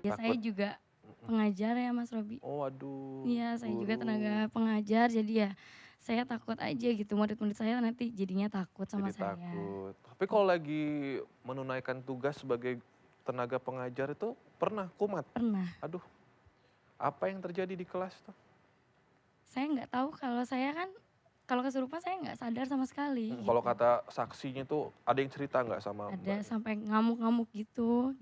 Ya saya takut? juga Mhm. pengajar ya Mas Robi. Oh waduh, Iya saya juga guru. tenaga pengajar jadi ya saya takut aja gitu murid-murid saya nanti jadinya takut sama Jadi saya. takut. Tapi kalau lagi menunaikan tugas sebagai tenaga pengajar itu pernah kumat? Pernah. Aduh, apa yang terjadi di kelas tuh? Saya nggak tahu kalau saya kan kalau kesurupan saya nggak sadar sama sekali Kalau gitu. kata saksinya tuh ada yang cerita nggak sama Ada Mbaknya? sampai ngamuk-ngamuk gitu.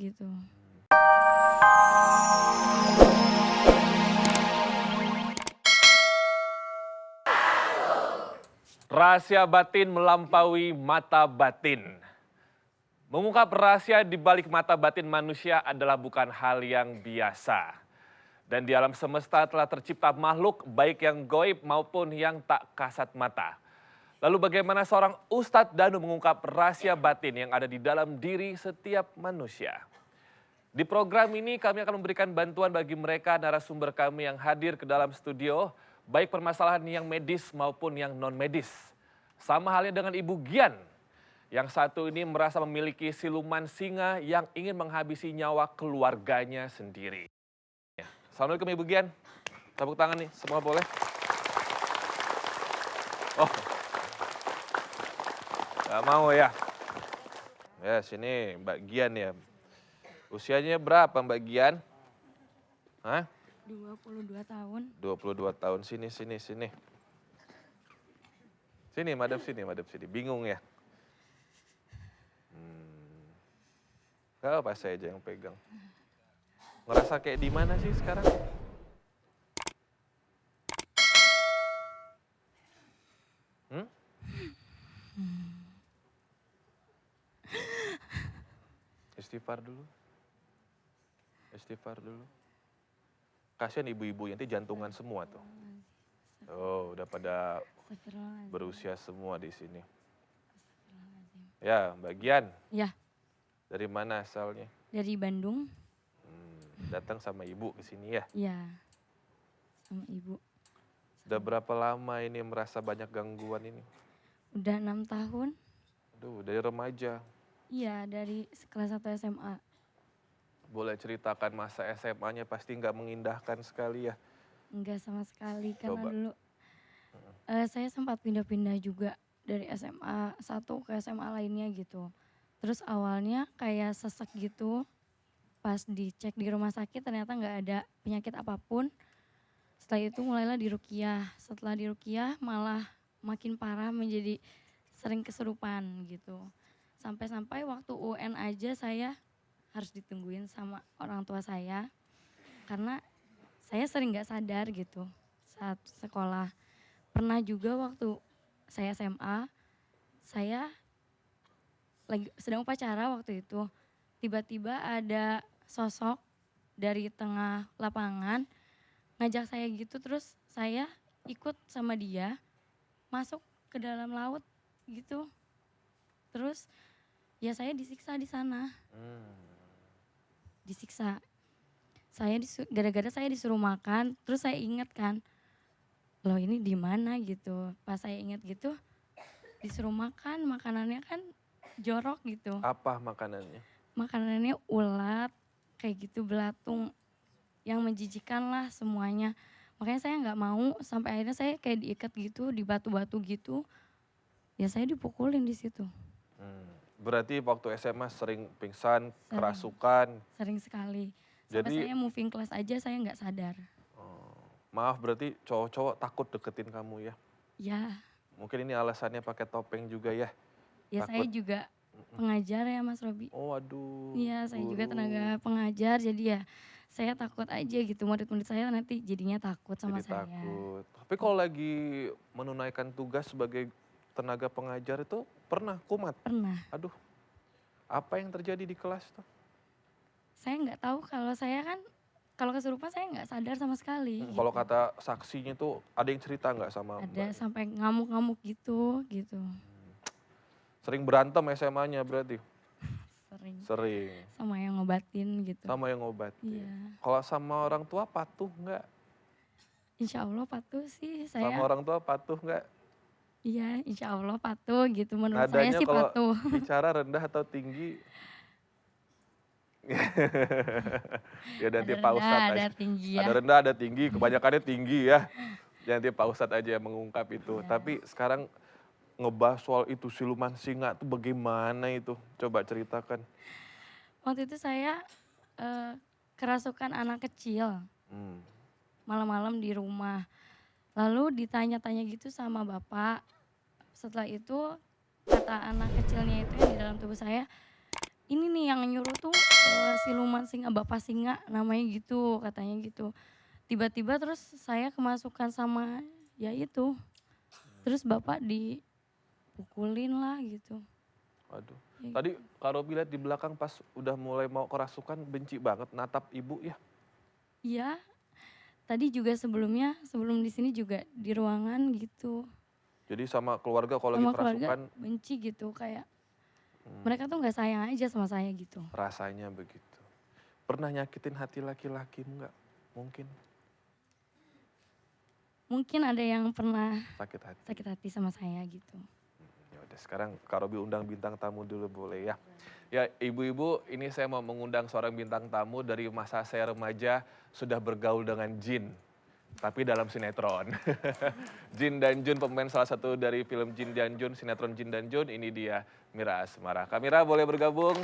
Rahasia batin melampaui mata batin. Mengungkap rahasia di balik mata batin manusia adalah bukan hal yang biasa. Dan di alam semesta telah tercipta makhluk baik yang goib maupun yang tak kasat mata. Lalu bagaimana seorang Ustadz Danu mengungkap rahasia batin yang ada di dalam diri setiap manusia? Di program ini kami akan memberikan bantuan bagi mereka narasumber kami yang hadir ke dalam studio, baik permasalahan yang medis maupun yang non-medis. Sama halnya dengan Ibu Gian, yang satu ini merasa memiliki siluman singa yang ingin menghabisi nyawa keluarganya sendiri. Assalamualaikum Ibu Gian, tepuk tangan nih, semua boleh? Oh, nggak mau ya? Ya sini Mbak Gian ya. Usianya berapa Mbak Gian? Hah? 22 tahun. 22 tahun. Sini. Sini, madep sini. Bingung ya? Gak apa saya aja yang pegang. Ngerasa kayak di mana sih sekarang? Hmm? Istighfar dulu. Kasihan ibu-ibu nanti jantungan semua tuh. Oh, udah pada Astagfirullahaladzim. berusia semua di sini. Ya, Mbak Gian. Ya, Dari mana asalnya? dari Bandung. Datang sama ibu ke sini ya. Ya, sama ibu. Udah berapa lama ini merasa banyak gangguan ini? Udah 6 tahun. Aduh, dari remaja. Iya, dari kelas 1 SMA. Boleh ceritakan masa SMA-nya pasti nggak mengindahkan sekali ya. Enggak sama sekali karena Coba. dulu saya sempat pindah-pindah juga dari SMA satu ke SMA lainnya gitu. Terus awalnya kayak sesek gitu, pas dicek di rumah sakit ternyata nggak ada penyakit apapun. Setelah itu mulailah diruqyah. Setelah diruqyah malah makin parah menjadi sering kesurupan gitu. Sampai-sampai waktu UN aja saya harus ditungguin sama orang tua saya karena saya sering nggak sadar gitu saat sekolah. Pernah juga waktu saya SMA, saya lagi sedang upacara waktu itu. Tiba-tiba ada sosok dari tengah lapangan ngajak saya gitu, terus saya ikut sama dia masuk ke dalam laut gitu. Terus ya saya disiksa di sana, disiksa. Gara-gara saya disuruh makan, terus saya ingat kan, loh ini di mana gitu. Pas saya ingat gitu, disuruh makan, makanannya kan jorok gitu. Apa makanannya? Makanannya ulat, kayak gitu belatung, yang menjijikan lah semuanya. Makanya saya nggak mau, sampai akhirnya saya kayak diikat gitu, di batu-batu gitu. Ya saya dipukulin di situ. Berarti waktu SMA sering pingsan, Sering, kerasukan. sering sekali. Sampai Jadi, saya moving class aja saya nggak sadar. maaf berarti cowok-cowok takut deketin kamu ya. Ya, Mungkin ini alasannya pakai topeng juga ya. ya saya Takut. juga pengajar ya Mas Robi. Oh waduh, Iya, saya juga guru. tenaga pengajar, jadi ya saya takut aja gitu murid-murid saya nanti jadinya takut sama Jadi saya. takut. Tapi kalau lagi menunaikan tugas sebagai tenaga pengajar itu pernah kumat? Pernah. Aduh, apa yang terjadi di kelas tuh? Saya nggak tahu kalau saya kan kalau kesurupan saya nggak sadar sama sekali. Kalau Gitu. kata saksinya tuh ada yang cerita nggak sama Ada Mbaknya? sampai ngamuk-ngamuk gitu. Sering berantem SMA-nya berarti? Sering. Sering. Sama yang ngobatin gitu. Sama yang ngobatin. Iya. Kalau sama orang tua patuh nggak? Insya Allah patuh sih Sama saya. orang tua patuh nggak? Iya, insya Allah patuh gitu. Menurut saya Nadanya sih kalau patuh. bicara rendah atau tinggi? Ya nanti Ada Pak rendah, Ustadz ada aja. tinggi Ada ya. rendah, ada tinggi, kebanyakannya tinggi ya. Ya nanti Pak Ustadz aja yang mengungkap itu. Iya. Tapi sekarang ngebahas soal itu siluman singa tuh bagaimana itu? Coba ceritakan. Waktu itu saya kerasukan anak kecil Hmm. malam-malam di rumah. Lalu ditanya-tanya gitu sama bapak. Setelah itu kata anak kecilnya itu yang di dalam tubuh saya, ini nih yang nyuruh tuh siluman singa, bapak singa namanya gitu, katanya gitu. Tiba-tiba terus saya kemasukan sama ya itu. Terus bapak dipukulin lah gitu. Aduh. Ya, Tadi Kak Robi lihat di belakang pas udah mulai mau kerasukan benci banget natap ibu ya. iya, tadi juga sebelumnya, sebelum di sini juga di ruangan gitu. Jadi sama keluarga kalau lagi Sama keluarga kerasukan benci gitu kayak mereka tuh nggak sayang aja sama saya gitu. rasanya begitu. Pernah nyakitin hati laki-laki enggak? Mungkin Mungkin ada yang pernah sakit hati. sakit hati sama saya gitu. Ya udah sekarang Kak Robi undang bintang tamu dulu boleh ya. Ya ibu-ibu ini saya mau mengundang seorang bintang tamu dari masa saya remaja sudah bergaul dengan jin. Tapi dalam sinetron. Jin dan Jun pemain salah satu dari film Jin dan Jun, sinetron Jin dan Jun. Ini dia Mira Asmara. Kak Mira boleh bergabung?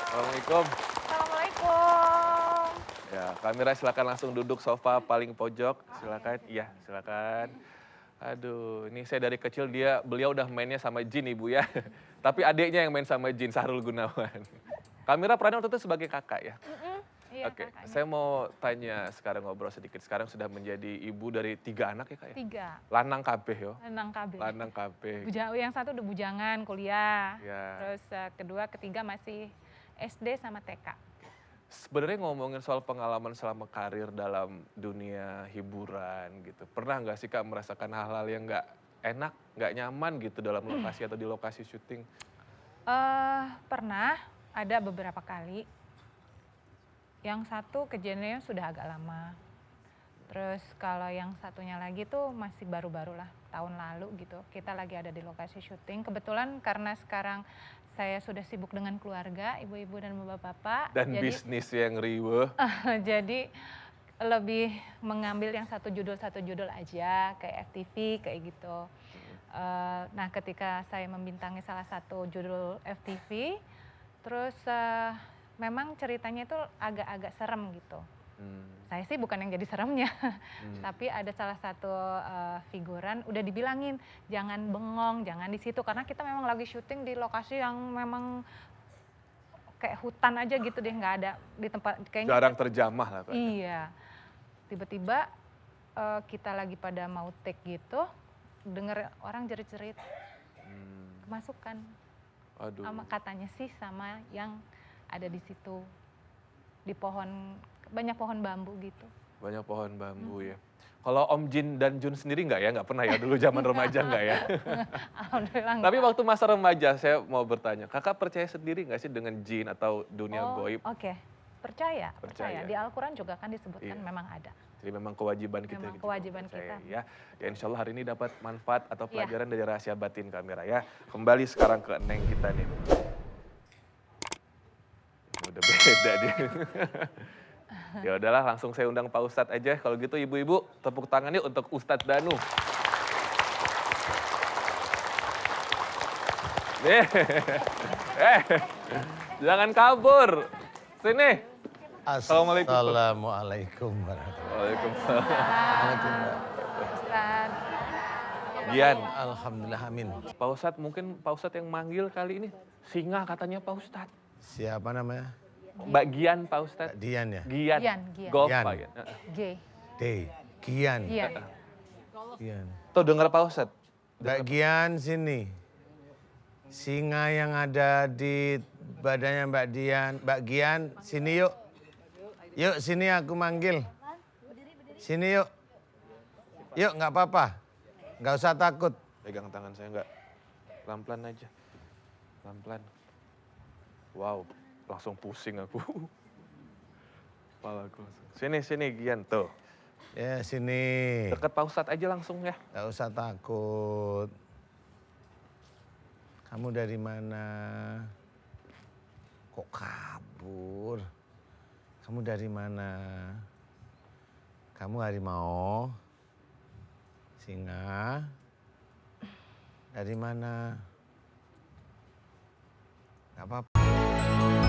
Assalamualaikum. Assalamualaikum. Ya, Kak Mira silakan langsung duduk sofa paling pojok. Silakan. Iya, silakan. Aduh, ini saya dari kecil beliau udah mainnya sama jin ibu ya. Tapi adiknya yang main sama jin, Sahrul Gunawan. Kak Mira perannya waktu itu sebagai kakak ya? Iya, Oke, kakaknya. saya mau tanya sekarang ngobrol sedikit. Sekarang sudah menjadi ibu dari 3 anak ya kak ya? 3, Lanang kabeh yo. Lanang KB. Lanang kabeh. Yang satu udah bujangan kuliah. Ya. Terus kedua, ketiga masih SD sama TK. Sebenarnya ngomongin soal pengalaman selama karir dalam dunia hiburan gitu. Pernah nggak sih kak merasakan hal-hal yang nggak enak, nggak nyaman gitu dalam lokasi atau di lokasi syuting? Pernah ada beberapa kali. Yang satu kejadiannya sudah agak lama. Terus kalau yang satunya lagi tuh masih baru-baru lah, tahun lalu gitu. Kita lagi ada di lokasi syuting. Kebetulan karena sekarang saya sudah sibuk dengan keluarga, ibu-ibu dan bapak-bapak. Dan Jadi bisnis yang riweh. jadi lebih mengambil yang satu judul aja, kayak FTV kayak gitu. Nah ketika saya membintangi salah satu judul FTV, terus memang ceritanya itu agak-agak serem gitu. Saya sih bukan yang jadi seremnya, tapi ada salah satu figuran udah dibilangin jangan bengong, jangan di situ karena kita memang lagi syuting di lokasi yang memang kayak hutan aja gitu deh, nggak ada di tempat kayaknya. Jarang terjamah lah kak. Iya, tiba-tiba kita lagi pada mau take gitu, denger orang jerit-jerit, kemasukan. Aduh. Sama katanya sih sama yang ada di situ di pohon, banyak pohon bambu gitu. Banyak pohon bambu ya. Kalau Om Jin dan Jun sendiri nggak ya? Nggak pernah ya dulu zaman remaja nggak ya? Alhamdulillah. Tapi waktu masa remaja saya mau bertanya, kakak percaya sendiri nggak sih dengan jin atau dunia goib? Oke. Percaya. Percaya. Di Al-Quran juga kan disebutkan Iya. memang ada. Jadi memang kewajiban kita. Memang gitu, kewajiban percaya, kita. Ya. Ya insya Allah hari ini dapat manfaat atau Iya. pelajaran dari rahasia batin kamera ya. Kembali sekarang ke Neng kita nih. Udah beda dia. Ya udahlah langsung saya undang Pak Ustadz aja. Kalau gitu ibu-ibu tepuk tangan yuk untuk Ustadz Danu. Nih. Jangan kabur. Sini. Assalamualaikum. Assalamualaikum warahmatullahi Waalaikumsalam. Ustaz. Gian. Alhamdulillah amin. Pak Ustadz mungkin Pak Ustadz yang manggil kali ini. Singa katanya Pak Ustadz. Siapa namanya? Mbak Gian Pak Ustadz. Dian ya? Gian. Gian. Golf Gian. Pak Gian. G. D. Gian. Iya. Gian. Tuh dengar Pak Ustadz. Mbak Gian sini. Singa yang ada di badannya Mbak Gian, sini yuk. Yuk sini aku manggil. Sini yuk. Yuk nggak apa-apa. Nggak usah takut. Pegang tangan saya enggak. Pelan-pelan aja. Pelan-pelan. Wow, langsung pusing aku. Kepala aku langsung. Sini Gian tuh. Ya sini. Dekat Pak Ustadz aja langsung ya. Nggak usah takut. Kamu dari mana? kok kabur? Kamu dari mana? Kamu harimau? Singa? Dari mana? Gak apa-apa.